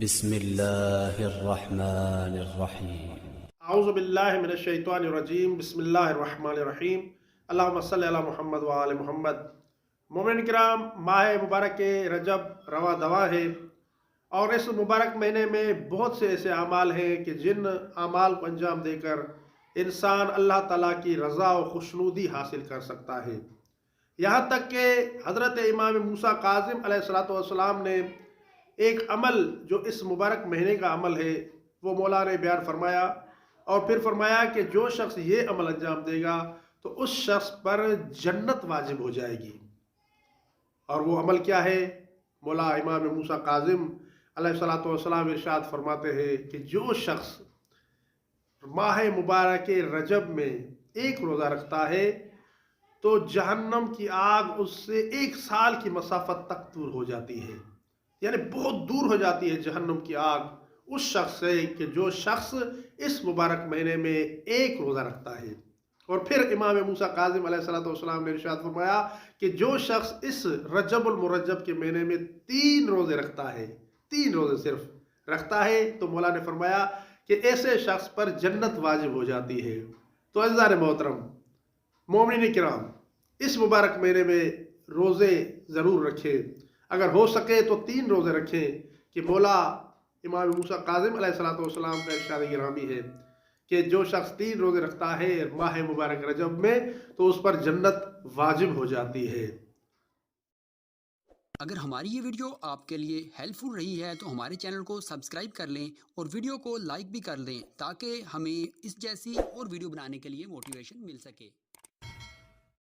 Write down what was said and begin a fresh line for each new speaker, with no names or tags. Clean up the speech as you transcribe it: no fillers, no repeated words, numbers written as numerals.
بسم الله الرحمن الرحيم
اعوذ باللہ من الشیطان الرجیم بسم اللہ الرحمن الرحیم اللہم صلی علی محمد و آل محمد۔ مومن کرام، ماہ مبارک رجب رواں دواں ہے اور اس مبارک مہینے میں بہت سے ایسے اعمال ہیں کہ جن اعمال کو انجام دے کر انسان اللہ تعالیٰ کی رضا و خوشنودی حاصل کر سکتا ہے۔ یہاں تک کہ حضرت امام موسیٰ کاظم علیہ السلام نے ایک عمل جو اس مبارک مہینے کا عمل ہے وہ مولا نے بیان فرمایا اور پھر فرمایا کہ جو شخص یہ عمل انجام دے گا تو اس شخص پر جنت واجب ہو جائے گی۔ اور وہ عمل کیا ہے؟ مولا امام موسیٰ کاظم علیہ السلام ارشاد فرماتے ہیں کہ جو شخص ماہ مبارک رجب میں ایک روزہ رکھتا ہے تو جہنم کی آگ اس سے 1 سال کی مسافت تک دور ہو جاتی ہے، یعنی بہت دور ہو جاتی ہے جہنم کی آگ اس شخص سے کہ جو شخص اس مبارک مہینے میں ایک روزہ رکھتا ہے۔ اور پھر امام موسیٰ کاظم علیہ السلام نے ارشاد فرمایا کہ جو شخص اس رجب المرجب کے مہینے میں 3 روزے رکھتا ہے، 3 روزے صرف رکھتا ہے، تو مولا نے فرمایا کہ ایسے شخص پر جنت واجب ہو جاتی ہے۔ تو عزیزان محترم، مومنین کرام، اس مبارک مہینے میں روزے ضرور رکھیں، اگر ہو سکے تو 3 روزے رکھیں کہ مولا امام موسیٰ کاظم علیہ السلام کا ارشاد گرامی ہے کہ جو شخص 3 روزے رکھتا ہے ماہ مبارک رجب میں تو اس پر جنت واجب ہو جاتی ہے۔
اگر ہماری یہ ویڈیو آپ کے لیے ہیلپ فل رہی ہے تو ہمارے چینل کو سبسکرائب کر لیں اور ویڈیو کو لائک بھی کر دیں تاکہ ہمیں اس جیسی اور ویڈیو بنانے کے لیے موٹیویشن مل سکے۔